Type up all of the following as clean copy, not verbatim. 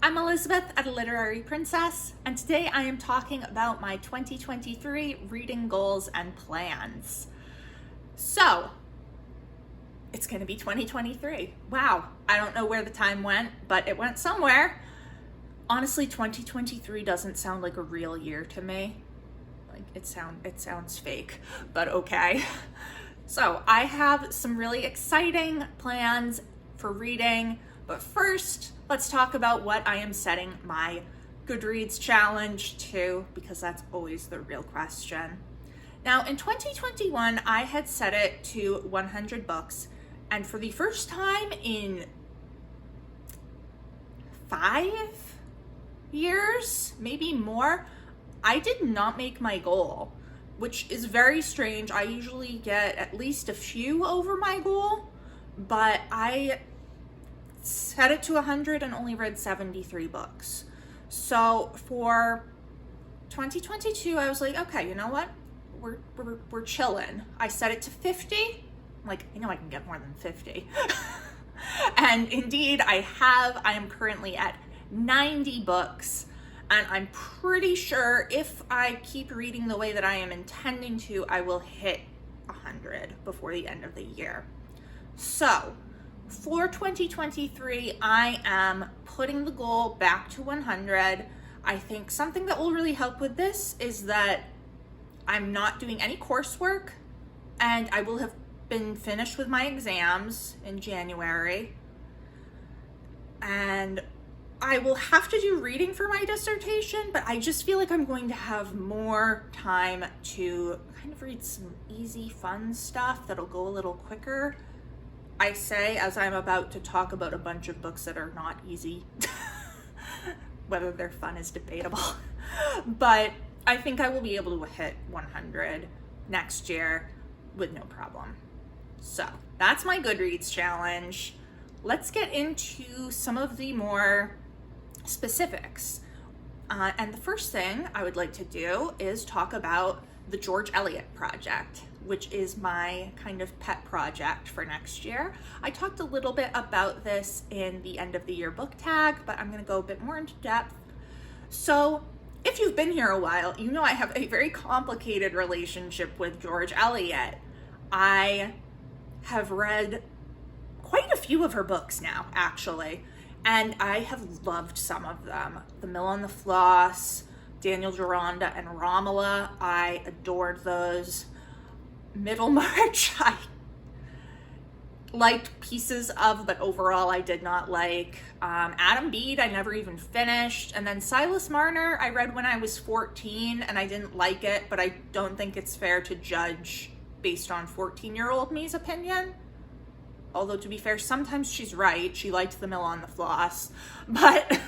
I'm Elizabeth at A Literary Princess, and today I am talking about my 2023 reading goals and plans. So, it's going to be 2023. Wow, I don't know where the time went, but it went somewhere. Honestly, 2023 doesn't sound like a real year to me. Like it sounds fake, but okay. So, I have some really exciting plans for reading, but first, let's talk about what I am setting my Goodreads challenge to, because that's always the real question. Now, in 2021, I had set it to 100 books, and for the first time in 5 years, maybe more, I did not make my goal, which is very strange. I usually get at least a few over my goal, but I set it to 100 and only read 73 books. So for 2022, I was like, okay, you know what? We're chilling. I set it to 50. I'm like, I know I can get more than 50. And indeed, I am currently at 90 books. And I'm pretty sure if I keep reading the way that I am intending to, I will hit 100 before the end of the year. So for 2023, I am putting the goal back to 100. I think something that will really help with this is that I'm not doing any coursework, and I will have been finished with my exams in January. And I will have to do reading for my dissertation, but I just feel like I'm going to have more time to kind of read some easy, fun stuff that'll go a little quicker. I say as I'm about to talk about a bunch of books that are not easy. Whether they're fun is debatable. But I think I will be able to hit 100 next year with no problem. So that's my Goodreads challenge. Let's get into some of the more specifics. And the first thing I would like to do is talk about the George Eliot project, which is my kind of pet project for next year. I talked a little bit about this in the end of the year book tag, but I'm gonna go a bit more into depth. So if you've been here a while, you know I have a very complicated relationship with George Eliot. I have read quite a few of her books now, actually, and I have loved some of them. The Mill on the Floss, Daniel Deronda, and Romola, I adored those. Middlemarch, I liked pieces of, but overall I did not like. Adam Bede, I never even finished. And then Silas Marner, I read when I was 14 and I didn't like it, but I don't think it's fair to judge based on 14-year-old me's opinion. Although to be fair, sometimes she's right. She liked The Mill on the Floss. But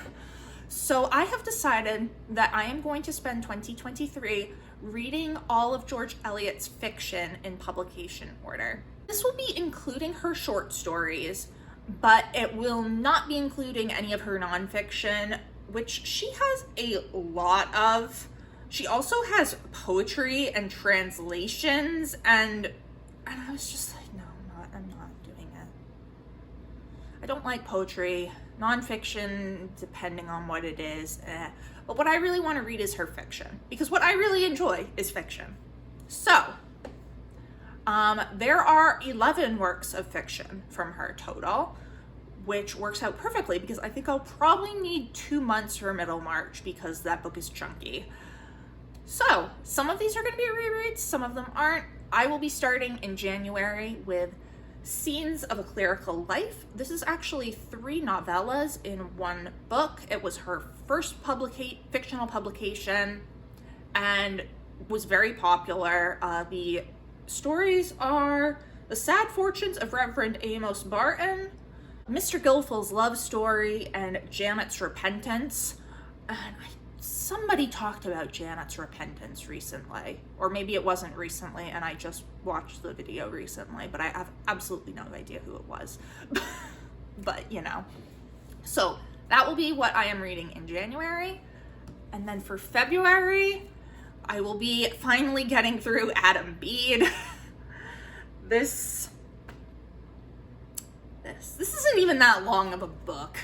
so I have decided that I am going to spend 2023 reading all of George Eliot's fiction in publication order. This will be including her short stories, but it will not be including any of her nonfiction, which she has a lot of. She also has poetry and translations, and I was just like, no, I'm not doing it. I don't like poetry. Nonfiction, depending on what it is, but what I really want to read is her fiction, because what I really enjoy is fiction. So, there are 11 works of fiction from her total, which works out perfectly because I think I'll probably need 2 months for Middlemarch because that book is chunky. So, some of these are going to be rereads, some of them aren't. I will be starting in January with Scenes of a Clerical Life. This is actually 3 novellas in one book. It was her first fictional publication and was very popular. The stories are The Sad Fortunes of Reverend Amos Barton, Mr. Gilfil's Love Story, and Janet's Repentance. And somebody talked about Janet's Repentance recently, or maybe it wasn't recently and I just watched the video recently, but I have absolutely no idea who it was. But you know, so that will be what I am reading in January. And then for February, I will be finally getting through Adam Bede. This isn't even that long of a book.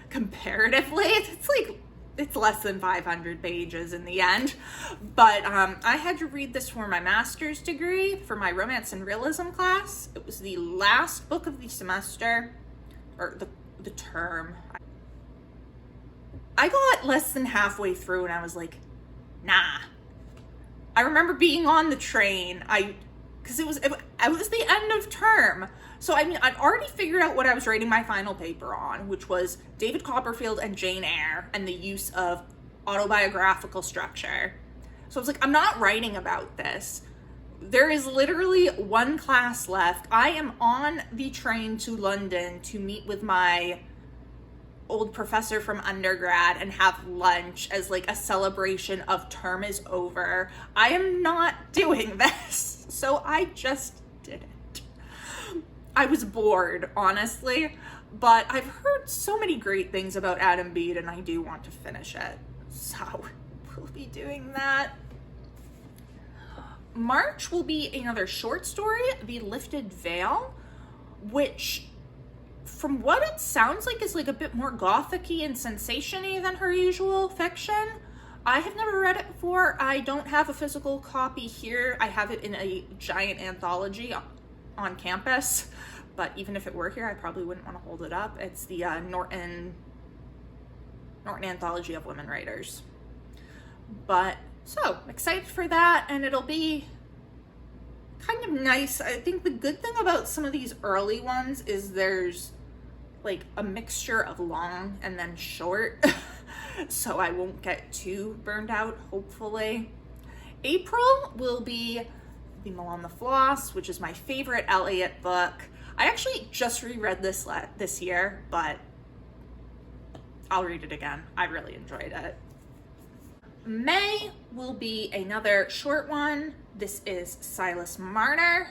comparatively. It's less than 500 pages in the end. But I had to read this for my master's degree for my romance and realism class. It was the last book of the semester, or the term. I got less than halfway through and I was like, nah. I remember being on the train, because it was the end of term. So, I mean, I'd already figured out what I was writing my final paper on, which was David Copperfield and Jane Eyre and the use of autobiographical structure. So I was like, I'm not writing about this. There is literally one class left. I am on the train to London to meet with my old professor from undergrad and have lunch as like a celebration of term is over. I am not doing this. So I just did it. I was bored, honestly, but I've heard so many great things about Adam Bede and I do want to finish it. So we'll be doing that. March will be another short story, The Lifted Veil, which from what it sounds like is like a bit more gothic-y and sensation-y than her usual fiction. I have never read it before. I don't have a physical copy here. I have it in a giant anthology on campus, but even if it were here, I probably wouldn't want to hold it up. It's the Norton Anthology of Women Writers. But so excited for that, and it'll be kind of nice. I think the good thing about some of these early ones is there's like a mixture of long and then short, so I won't get too burned out, hopefully. April will be The Mill on the Floss, which is my favorite Eliot book. I actually just reread this year, but I'll read it again. I really enjoyed it. May will be another short one. This is Silas Marner.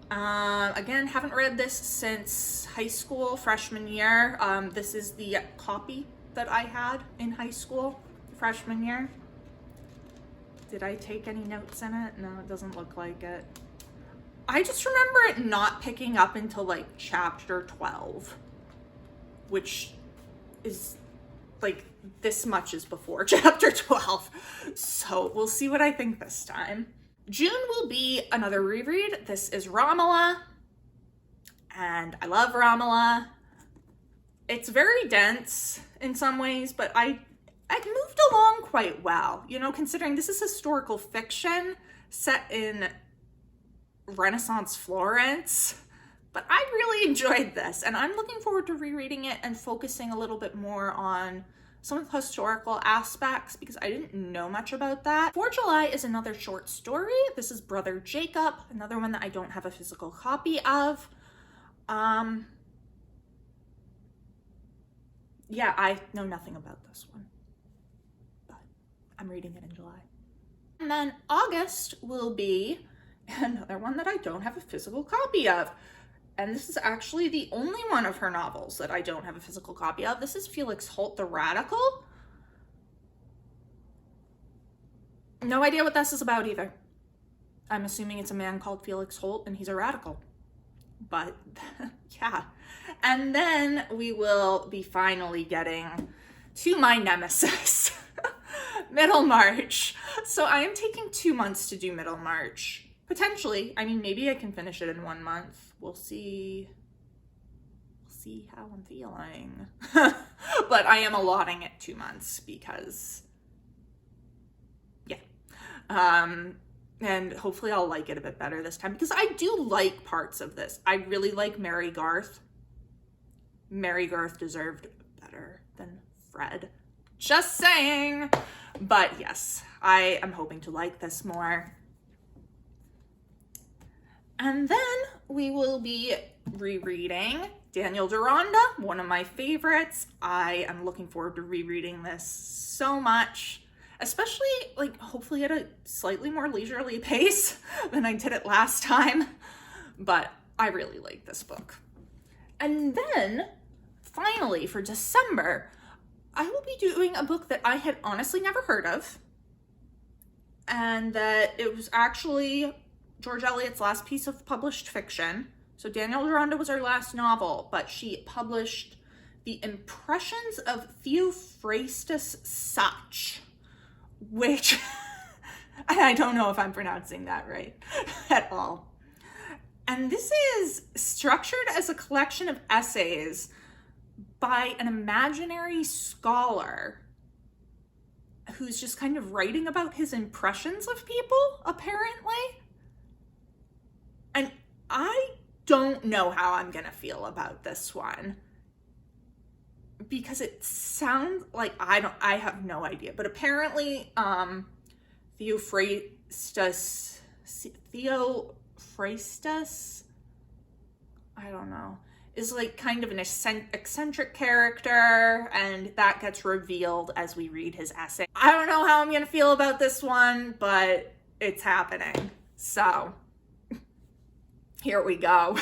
Again, haven't read this since high school, freshman year. This is the copy that I had in high school, freshman year. Did I take any notes in it? No, it doesn't look like it. I just remember it not picking up until like chapter 12, which is like this much is before chapter 12. So we'll see what I think this time. June will be another reread. This is Romola, and I love Romola. It's very dense in some ways, but I moved along quite well, you know, considering this is historical fiction set in Renaissance Florence. But I really enjoyed this, and I'm looking forward to rereading it and focusing a little bit more on some of the historical aspects because I didn't know much about that. 4 July is another short story. This is Brother Jacob, another one that I don't have a physical copy of. Yeah, I know nothing about this one, but I'm reading it in July. And then August will be another one that I don't have a physical copy of. And this is actually the only one of her novels that I don't have a physical copy of. This is Felix Holt, the Radical. No idea what this is about either. I'm assuming it's a man called Felix Holt and he's a radical. But yeah. And then we will be finally getting to my nemesis, Middlemarch. So I am taking 2 months to do Middlemarch. Potentially. I mean, maybe I can finish it in 1 month. We'll see. We'll see how I'm feeling. But I am allotting it 2 months because, yeah. And hopefully I'll like it a bit better this time because I do like parts of this. I really like Mary Garth. Mary Garth deserved better than Fred. Just saying. But yes, I am hoping to like this more. And then we will be rereading Daniel Deronda, one of my favorites. I am looking forward to rereading this so much, especially like hopefully at a slightly more leisurely pace than I did it last time. But I really like this book. And then finally for December, I will be doing a book that I had honestly never heard of. And that it was actually George Eliot's last piece of published fiction. So Daniel Deronda was her last novel, but she published The Impressions of Theophrastus Such, which I don't know if I'm pronouncing that right at all. And this is structured as a collection of essays by an imaginary scholar who's just kind of writing about his impressions of people, apparently. And I don't know how I'm gonna feel about this one, because it sounds like I have no idea, but apparently Theophrastus, I don't know, is like kind of an eccentric character, and that gets revealed as we read his essay. I don't know how I'm gonna feel about this one, but it's happening. So here we go.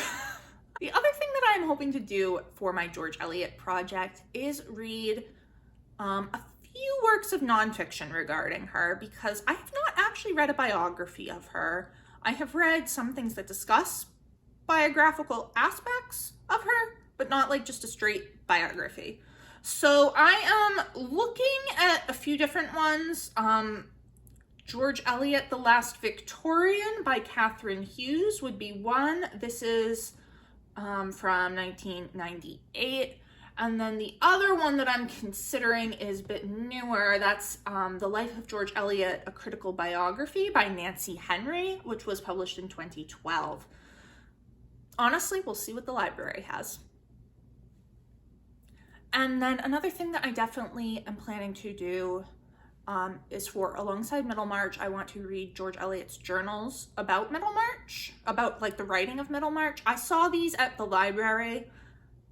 The other thing that I'm hoping to do for my George Eliot project is read a few works of nonfiction regarding her, because I have not actually read a biography of her. I have read some things that discuss biographical aspects of her, but not like just a straight biography. So I am looking at a few different ones. George Eliot, The Last Victorian by Catherine Hughes would be one. This is from 1998. And then the other one that I'm considering is a bit newer. That's The Life of George Eliot, A Critical Biography by Nancy Henry, which was published in 2012. Honestly, we'll see what the library has. And then another thing that I definitely am planning to do is for alongside Middlemarch, I want to read George Eliot's journals about Middlemarch, about like the writing of Middlemarch. I saw these at the library,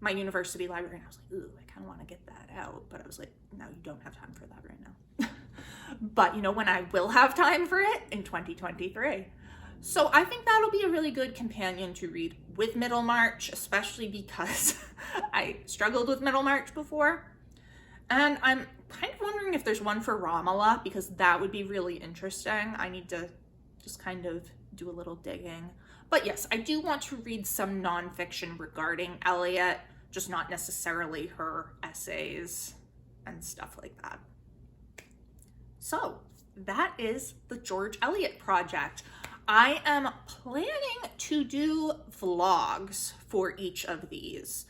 my university library, and I was like, ooh, I kind of want to get that out. But I was like, no, you don't have time for that right now. But you know when I will have time for it? In 2023. So I think that'll be a really good companion to read with Middlemarch, especially because I struggled with Middlemarch before. And I'm kind of wondering if there's one for Romola, because that would be really interesting. I need to just kind of do a little digging. But yes, I do want to read some nonfiction regarding Eliot, just not necessarily her essays and stuff like that. So that is the George Eliot project. I am planning to do vlogs for each of these.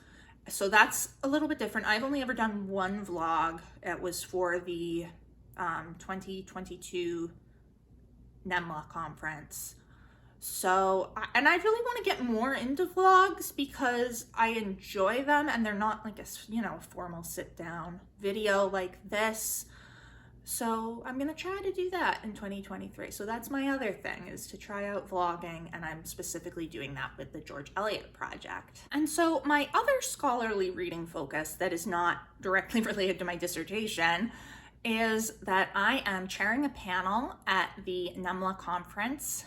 So that's a little bit different. I've only ever done one vlog. It was for the 2022 NeMLA conference. So, and I really want to get more into vlogs because I enjoy them, and they're not like a, you know, formal sit down video like this. So I'm going to try to do that in 2023. So that's my other thing, is to try out vlogging, and I'm specifically doing that with the George Eliot project. And so my other scholarly reading focus that is not directly related to my dissertation is that I am chairing a panel at the NeMLA conference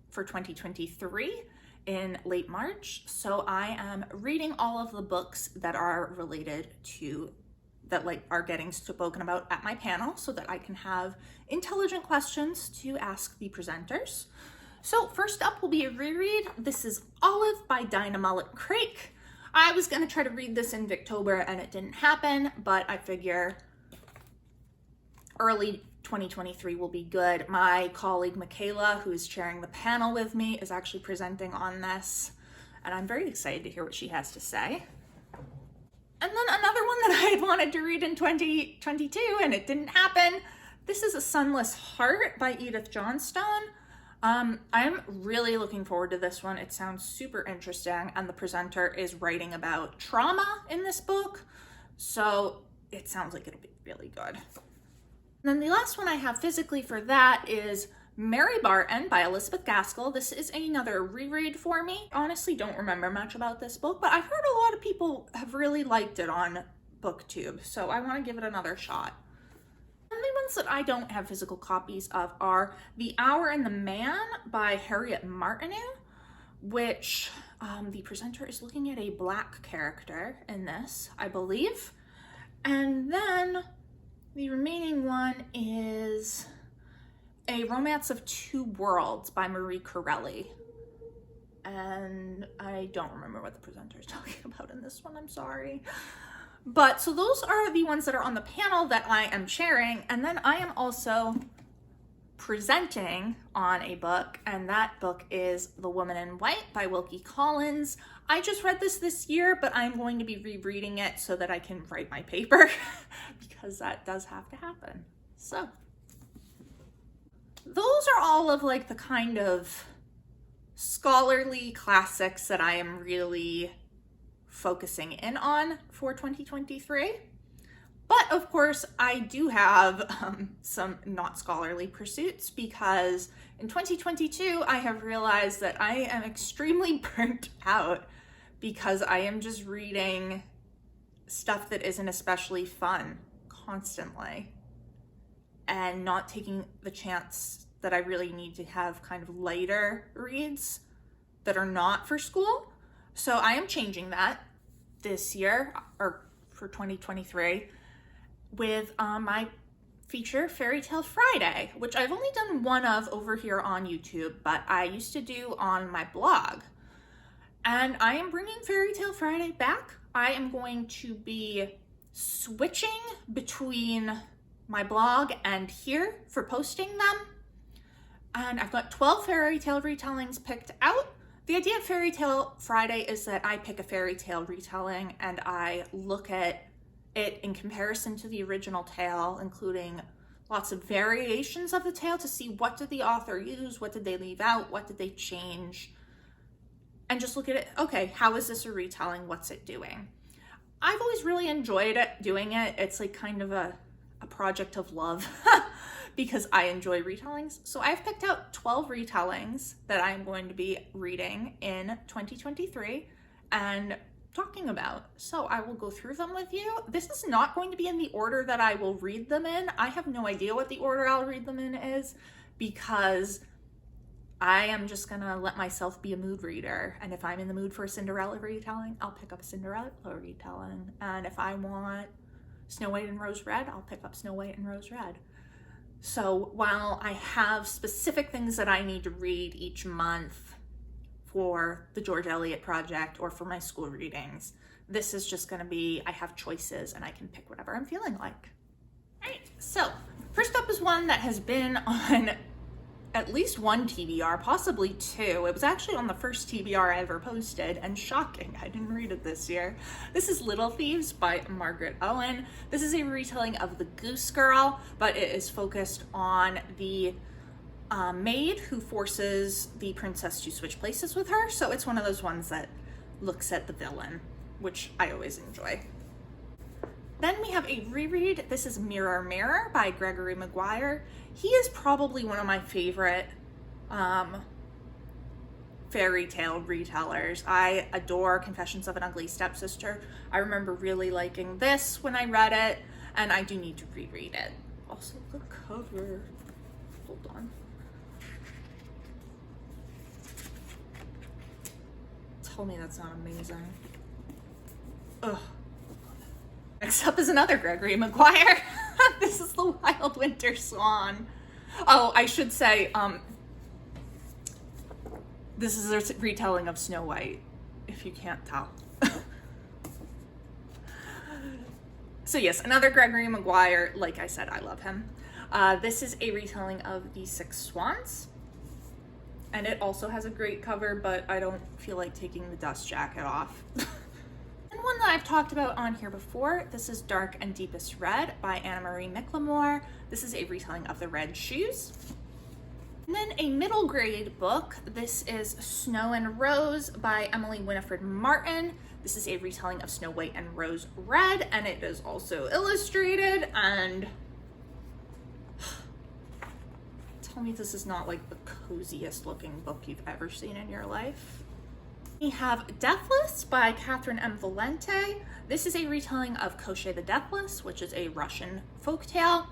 for 2023 in late March. So I am reading all of the books that are related to that are getting spoken about at my panel, so that I can have intelligent questions to ask the presenters. So first up will be a reread. This is Olive by Dinah Mullet-Craik. I was gonna try to read this in Victober and it didn't happen, but I figure early 2023 will be good. My colleague Michaela, who is chairing the panel with me, is actually presenting on this, and I'm very excited to hear what she has to say. And then another one that I had wanted to read in 2022 and it didn't happen. This is A Sunless Heart by Edith Johnstone. I'm really looking forward to this one. It sounds super interesting, and the presenter is writing about trauma in this book. So it sounds like it'll be really good. And then the last one I have physically for that is Mary Barton by Elizabeth Gaskell. This is another reread for me. Honestly, don't remember much about this book, but I've heard a lot of people have really liked it on BookTube, so I want to give it another shot. And the ones that I don't have physical copies of are The Hour and the Man by Harriet Martineau, which the presenter is looking at a Black character in this, I believe. And then the remaining one is A Romance of Two Worlds by Marie Corelli. And I don't remember what the presenter is talking about in this one, I'm sorry. But so those are the ones that are on the panel that I am sharing. And then I am also presenting on a book, and that book is The Woman in White by Wilkie Collins. I just read this year, but I'm going to be rereading it so that I can write my paper because that does have to happen. So those are all of like the kind of scholarly classics that I am really focusing in on for 2023. But of course, I do have some not scholarly pursuits because in 2022, I have realized that I am extremely burnt out because I am just reading stuff that isn't especially fun constantly and not taking the chance that I really need to have kind of lighter reads that are not for school. So I am changing that this year, or for 2023, with my feature Fairy Tale Friday, which I've only done one of over here on YouTube, but I used to do on my blog. And I am bringing Fairy Tale Friday back. I am going to be switching between my blog and here for posting them. And I've got 12 fairy tale retellings picked out. The idea of Fairy Tale Friday is that I pick a fairy tale retelling and I look at it in comparison to the original tale, including lots of variations of the tale to see what did the author use, what did they leave out, what did they change, and just look at it, okay, how is this a retelling, what's it doing? I've always really enjoyed doing it. It's like kind of a project of love because I enjoy retellings. So I've picked out 12 retellings that I'm going to be reading in 2023 and talking about. So I will go through them with you. This is not going to be in the order that I will read them in. I have no idea what the order I'll read them in is because I am just gonna let myself be a mood reader. And if I'm in the mood for a Cinderella retelling, I'll pick up a Cinderella retelling. And if I want Snow White and Rose Red, I'll pick up Snow White and Rose Red. So while I have specific things that I need to read each month for the George Eliot project or for my school readings, this is just gonna be, I have choices and I can pick whatever I'm feeling like. All right, so first up is one that has been on at least one TBR, possibly two. It was actually on the first TBR I ever posted, and shocking, I didn't read it this year. This is Little Thieves by Margaret Owen. This is a retelling of The Goose Girl, but it is focused on the maid who forces the princess to switch places with her. So it's one of those ones that looks at the villain, which I always enjoy. Then we have a reread. This is Mirror Mirror by Gregory Maguire. He is probably one of my favorite fairy tale retellers. I adore Confessions of an Ugly Stepsister. I remember really liking this when I read it, and I do need to reread it. Also, the cover. Hold on. Tell me that's not amazing. Ugh. Next up is another Gregory Maguire. This is The Wild Winter Swan. Oh, I should say, this is a retelling of Snow White, if you can't tell. So yes, another Gregory Maguire. Like I said, I love him. This is a retelling of The Six Swans. And it also has a great cover, but I don't feel like taking the dust jacket off. One that I've talked about on here before. This is Dark and Deepest Red by Anna Marie Miclemore. This is a retelling of The Red Shoes. And then a middle grade book. This is Snow and Rose by Emily Winifred Martin. This is a retelling of Snow White and Rose Red, and it is also illustrated. And tell me this is not like the coziest looking book you've ever seen in your life. We have Deathless by Catherine M. Valente. This is a retelling of Koshchei the Deathless, which is a Russian folktale.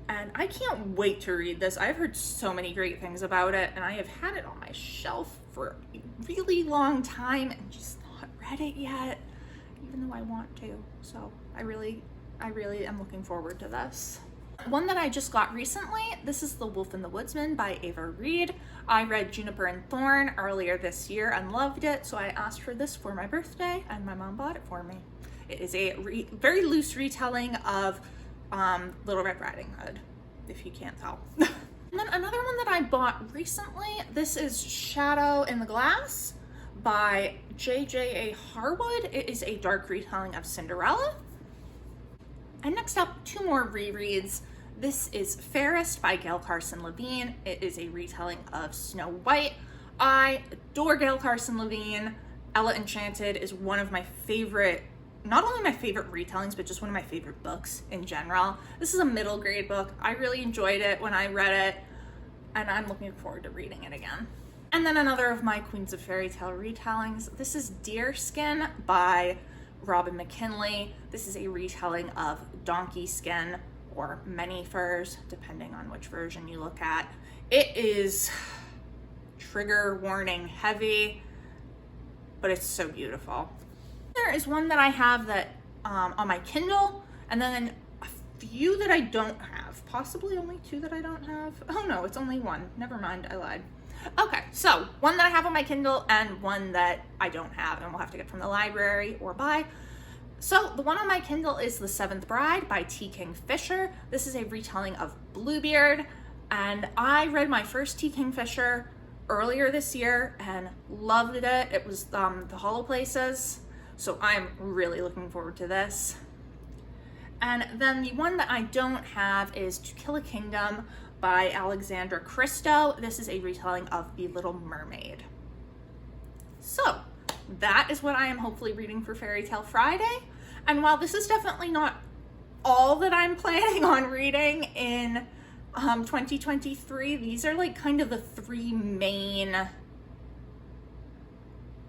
And I can't wait to read this. I've heard so many great things about it, and I have had it on my shelf for a really long time and just not read it yet, even though I want to. So I really am looking forward to this. One that I just got recently, this is The Wolf and the Woodsman by Ava Reed. I read Juniper and Thorn earlier this year and loved it, so I asked for this for my birthday, and my mom bought it for me. It is a very loose retelling of Little Red Riding Hood, if you can't tell. And then another one that I bought recently, this is Shadow in the Glass by J.J.A. Harwood. It is a dark retelling of Cinderella. And next up, two more rereads. This is Fairest by Gail Carson Levine. It is a retelling of Snow White. I adore Gail Carson Levine. Ella Enchanted is one of my favorite, not only my favorite retellings, but just one of my favorite books in general. This is a middle grade book. I really enjoyed it when I read it, and I'm looking forward to reading it again. And then another of my Queens of Fairy Tale retellings. This is Deerskin by Robin McKinley. This is a retelling of Donkey Skin, or Many Furs, depending on which version you look at. It is trigger warning heavy, but it's so beautiful. There is one that I have that on my Kindle, and then a few that I don't have, possibly only two that I don't have. Oh no, it's only one. Never mind, I lied. Okay, so one that I have on my Kindle and one that I don't have, and we'll have to get from the library or buy. So the one on my Kindle is The Seventh Bride by T. King Fisher. This is a retelling of Bluebeard, and I read my first T. King Fisher earlier this year and loved it. It was The Hollow Places, so I'm really looking forward to this. And then the one that I don't have is To Kill a Kingdom by Alexandra Christo. This is a retelling of The Little Mermaid. So that is what I am hopefully reading for Fairy Tale Friday. And while this is definitely not all that I'm planning on reading in 2023, these are like kind of the three main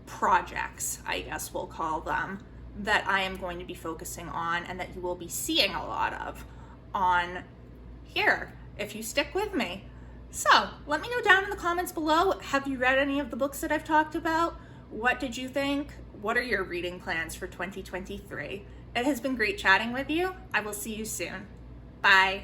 projects, I guess we'll call them, that I am going to be focusing on and that you will be seeing a lot of on here if you stick with me. So let me know down in the comments below, have you read any of the books that I've talked about? What did you think? What are your reading plans for 2023? It has been great chatting with you. I will see you soon. Bye.